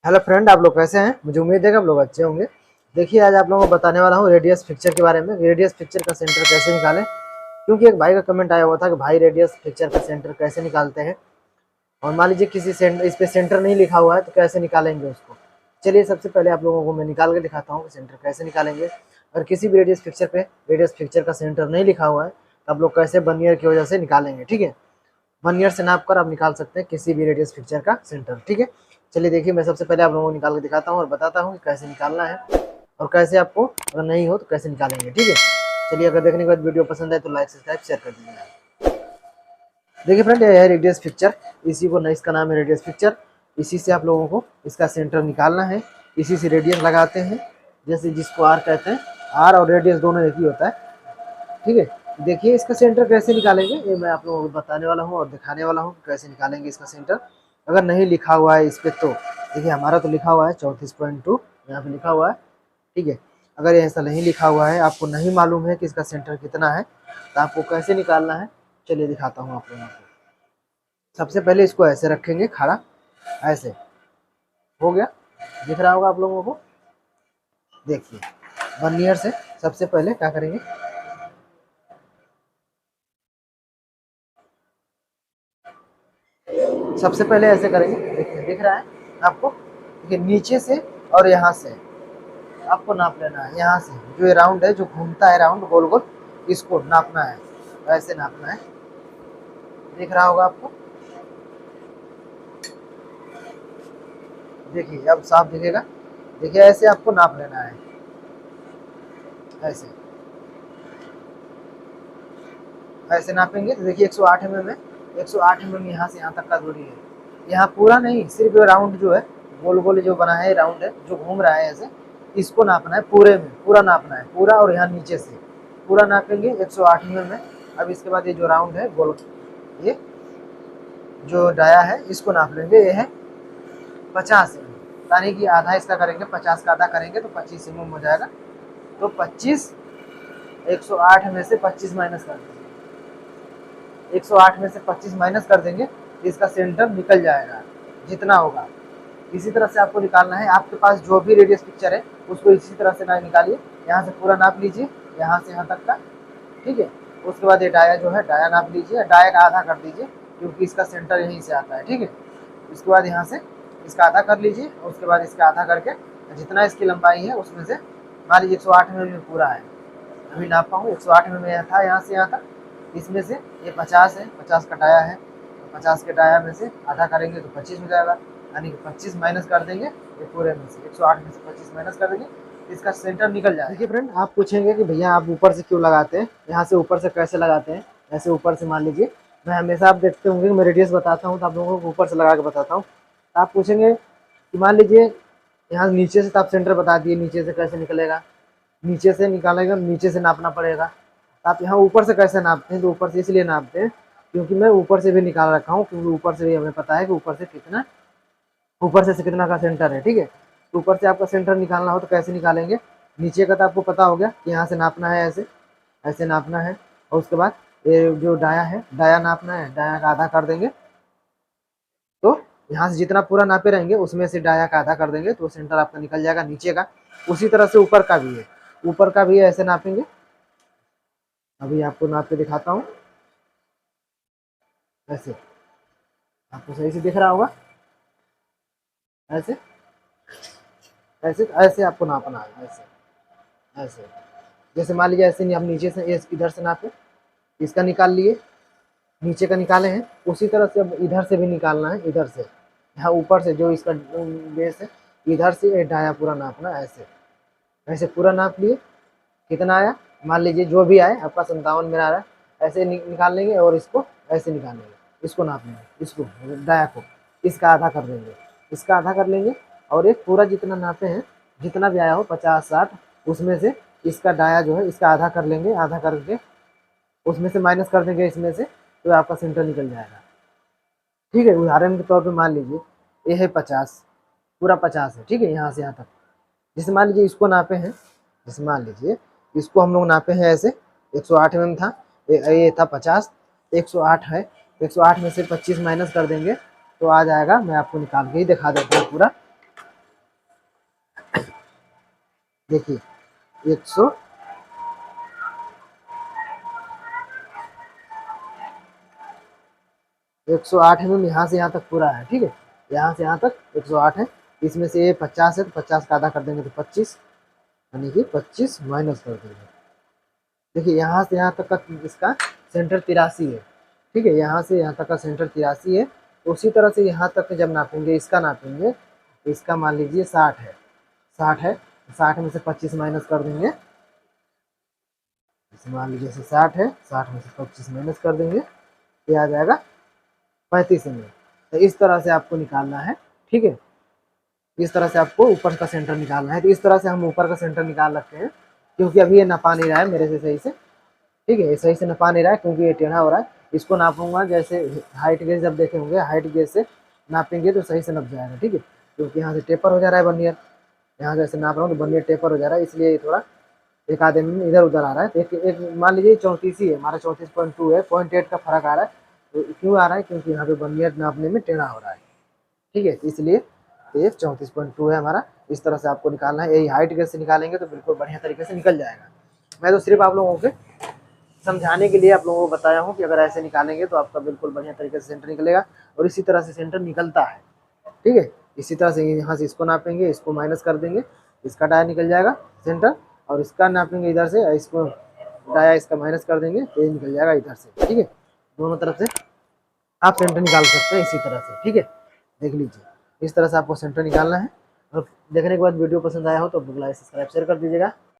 Hello friend, आप लोग कैसे हैं। मुझे उम्मीद है कि आप लोग अच्छे होंगे। देखिए, आज आप लोगों को बताने वाला हूँ रेडियस पिक्चर के बारे में। रेडियस पिक्चर का सेंटर कैसे निकालें, क्योंकि एक भाई का कमेंट आया हुआ था कि भाई रेडियस पिक्चर का सेंटर कैसे निकालते हैं। और मान लीजिए किसी इस पे सेंटर नहीं लिखा हुआ है तो कैसे निकालेंगे उसको। चलिए, सबसे पहले आप लोगों को मैं निकाल के दिखाता हूँ कि सेंटर कैसे निकालेंगे। और किसी भी रेडियस पिक्चर पे रेडियस पिक्चर का सेंटर नहीं लिखा हुआ है तो आप लोग कैसे वर्नियर की वजह से निकालेंगे। ठीक है, वर्नियर से नाप कर आप निकाल सकते हैं किसी भी रेडियस पिक्चर का सेंटर। ठीक है, चलिए देखिए, मैं सबसे पहले आप लोगों को निकाल के दिखाता हूँ और बताता हूँ कि कैसे निकालना है और कैसे आपको अगर नहीं हो तो कैसे निकालेंगे। ठीक है, चलिए, अगर देखने के बाद वीडियो पसंद आए तो लाइक सब्सक्राइब शेयर कर दीजिएगा। देखिए फ्रेंड, ये है रेडियस पिक्चर। इसी को इसका नाम है रेडियस पिक्चर। इसी से आप लोगों को इसका सेंटर निकालना है। इसी से रेडियस लगाते हैं, जैसे जिसको आर कहते हैं। आर और रेडियस दोनों एक ही होता है। ठीक है, देखिए इसका सेंटर कैसे निकालेंगे ये मैं आप लोगों को बताने वाला हूँ और दिखाने वाला हूँ कैसे निकालेंगे इसका सेंटर। अगर नहीं लिखा हुआ है इस पर तो देखिए, हमारा तो लिखा हुआ है 34.2 यहाँ पे लिखा हुआ है। ठीक है, अगर ऐसा नहीं लिखा हुआ है, आपको नहीं मालूम है कि इसका सेंटर कितना है तो आपको कैसे निकालना है, चलिए दिखाता हूँ आप लोगों को। सबसे पहले इसको ऐसे रखेंगे खड़ा, ऐसे हो गया, दिख रहा होगा आप लोगों को। देखिए, वर्नियर से सबसे पहले क्या करेंगे, सबसे पहले ऐसे करेंगे। देखिए, दिख रहा है आपको। देखिए, नीचे से और यहाँ से आपको नाप लेना है। यहाँ से जो ये राउंड है, जो घूमता है राउंड गोल गोल, इसको नापना है। ऐसे नापना है, दिख रहा होगा आपको। देखिए, अब साफ दिखेगा। देखिए, ऐसे आपको नाप लेना है। ऐसे ऐसे नापेंगे तो देखिए 108 mm है। 108 mm यहाँ से यहाँ तक का दूरी है। यहाँ पूरा नहीं, सिर्फ राउंड जो है, गोल गोल जो बना है राउंड है, जो घूम रहा है ऐसे, इसको नापना है। पूरे में पूरा नापना है, पूरा। और यहाँ नीचे से पूरा नापेंगे 108 mm में। अब इसके बाद ये जो राउंड है गोल, ये जो डाया है इसको नाप लेंगे। ये है 50 mm, यानी कि आधा इसका करेंगे, 50 का आधा करेंगे तो 25 mm हो जाएगा। तो 25, 108 में से 25 माइनस कर देंगे। 108 में से 25 माइनस कर देंगे तो इसका सेंटर निकल जाएगा जितना होगा। इसी तरह से आपको निकालना है। आपके पास जो भी रेडियस पिक्चर है उसको इसी तरह से ना निकालिए। यहाँ से पूरा नाप लीजिए, यहाँ से यहाँ तक का। ठीक है, उसके बाद ये डाया जो है, डाया नाप लीजिए। डाया का आधा कर दीजिए, क्योंकि इसका सेंटर यहीं से आता है। ठीक है, इसके बाद यहाँ से इसका आधा कर लीजिए, और उसके बाद इसका आधा करके जितना इसकी लंबाई है उसमें से मान लीजिए 108 mm पूरा है। अभी नापा हूँ 108 mm था यहाँ से यहाँ तक। इसमें से ये 50 है, 50 का डाया है, तो 50 के डाया में से आधा करेंगे तो 25 हो जाएगा। यानी कि 25 माइनस कर देंगे ये पूरे में से, 108 में से 25 माइनस कर देंगे तो इसका सेंटर निकल जाएगा। देखिए फ्रेंड, आप पूछेंगे कि भैया आप ऊपर से क्यों लगाते हैं, यहाँ से ऊपर से कैसे लगाते हैं। ऐसे ऊपर से मान लीजिए, मैं हमेशा आप देखते होंगे कि मैं रेडियस बताता हूँ तो आप लोगों को ऊपर से लगा के बताता हूँ। तो आप पूछेंगे कि मान लीजिए यहाँ नीचे से, तो आप सेंटर बता दिए, नीचे से कैसे निकलेगा। नीचे से निकालेगा, नीचे से नापना पड़ेगा। आप यहाँ ऊपर से कैसे नापते हैं, तो ऊपर से इसलिए नापते हैं क्योंकि मैं ऊपर से भी निकाल रखा हूँ, क्योंकि ऊपर से भी हमें पता है कि ऊपर से कितना का सेंटर है। ठीक है, तो ऊपर से आपका सेंटर निकालना हो तो कैसे निकालेंगे। नीचे का तो आपको पता हो गया कि यहाँ से नापना है, ऐसे ऐसे नापना है। और उसके बाद ये जो डाया है, डाया नापना है, डाया का आधा कर देंगे। तो यहाँ से जितना पूरा नापे रहेंगे उसमें से डाया का आधा कर देंगे तो सेंटर आपका निकल जाएगा नीचे का। उसी तरह से ऊपर का भी है, ऊपर का भी है, ऐसे नापेंगे। अभी आपको नाप के दिखाता हूँ। ऐसे आपको सही से दिख रहा होगा। ऐसे ऐसे ऐसे आपको नापना है। ऐसे ऐसे जैसे मान लीजिए ऐसे नहीं, हम नीचे से इधर से नापे, इसका निकाल लिए, नीचे का निकाले हैं। उसी तरह से अब इधर से भी निकालना है। इधर से यहाँ ऊपर से जो इसका बेस है, इधर से डाया पूरा नापना। ऐसे ऐसे पूरा नाप लिए, कितना आया मान लीजिए, जो भी आए आपका 57 में आ रहा है, ऐसे निकाल लेंगे। और इसको ऐसे निकाल लेंगे, इसको नाप लेंगे, इसको डाया को, इसका आधा कर देंगे, इसका आधा कर लेंगे। और एक पूरा जितना नापे हैं, जितना भी आया हो 50-60, उसमें से इसका डाया जो है इसका आधा कर लेंगे। आधा करके उसमें से माइनस कर देंगे इसमें से, तो आपका सेंटर निकल जाएगा। ठीक है, उदाहरण के तौर पे मान लीजिए ये है 50, पूरा 50 है। ठीक है, यहाँ से यहाँ तक। जैसे मान लीजिए इसको नापे हैं, जैसे मान लीजिए इसको हम लोग नापे हैं ऐसे, 108 mm था, ये था 50, 108 है। 108 में से 25 माइनस कर देंगे तो आ जाएगा। मैं आपको निकाल के ही दिखा देता हूँ पूरा। देखिए 100 108 mm यहाँ से यहाँ तक पूरा है, ठीक है। यहाँ से यहाँ तक 108 है। इसमें से ये 50 है तो 50 का आधा कर देंगे तो 25, यानी कि 25 माइनस कर देंगे। देखिए यहाँ से यहाँ तक का इसका सेंटर 83 है, ठीक है। यहाँ से यहाँ तक का सेंटर 83 है। उसी तरह से यहाँ तक जब नापेंगे, इसका नापेंगे तो इसका मान लीजिए 60 है, 60 है। 60 में से 25 माइनस कर देंगे, मान लीजिए 60 है, 60 में से 25 माइनस कर देंगे, ये आ जाएगा 35 mm। तो इस तरह से आपको निकालना है, ठीक है। इस तरह से आपको ऊपर का सेंटर निकालना है। तो इस तरह से हम ऊपर का सेंटर निकाल रखते हैं, क्योंकि अभी ये नपा नहीं रहा है मेरे से सही से, ठीक है। ये सही से नपा नहीं रहा है क्योंकि ये टेढ़ा हो रहा है। इसको नापूंगा, जैसे हाइट गेज जब देखे होंगे, हाइट गेज से नापेंगे तो सही से नप जाएगा, ठीक है। क्योंकि यहाँ से टेपर हो जा रहा है बर्नियर, यहाँ जैसे नाप रहा हूँ तो बर्नियर टेपर हो जा रहा है, इसलिए थोड़ा एक आधे में इधर उधर आ रहा है। तो एक मान लीजिए 34 ही है हमारा, 34.2 है, 0.8 का फर्क आ रहा है। तो क्यों आ रहा है? क्योंकि यहाँ पे बर्नियर नापने में टेढ़ा हो रहा है, ठीक है। इसलिए ये 34.2 है हमारा। इस तरह से आपको निकालना है। यही हाइट गेज से निकालेंगे तो बिल्कुल बढ़िया तरीके से निकल जाएगा। मैं तो सिर्फ आप लोगों के समझाने के लिए आप लोगों को बताया हूँ कि अगर ऐसे निकालेंगे तो आपका बिल्कुल बढ़िया तरीके से सेंटर निकलेगा, और इसी तरह से सेंटर निकलता है, ठीक है। इसी तरह से यहाँ से इसको नापेंगे, इसको माइनस कर देंगे, इसका डाया निकल जाएगा सेंटर, और इसका नापेंगे इधर से, इसको डाया इसका माइनस कर देंगे तो ये निकल जाएगा इधर से, ठीक है। दोनों तरफ से आप सेंटर निकाल सकते हैं इसी तरह से, ठीक है। देख लीजिए इस तरह से आपको सेंटर निकालना है। और देखने के बाद वीडियो पसंद आया हो तो लाइक सब्सक्राइब शेयर कर दीजिएगा।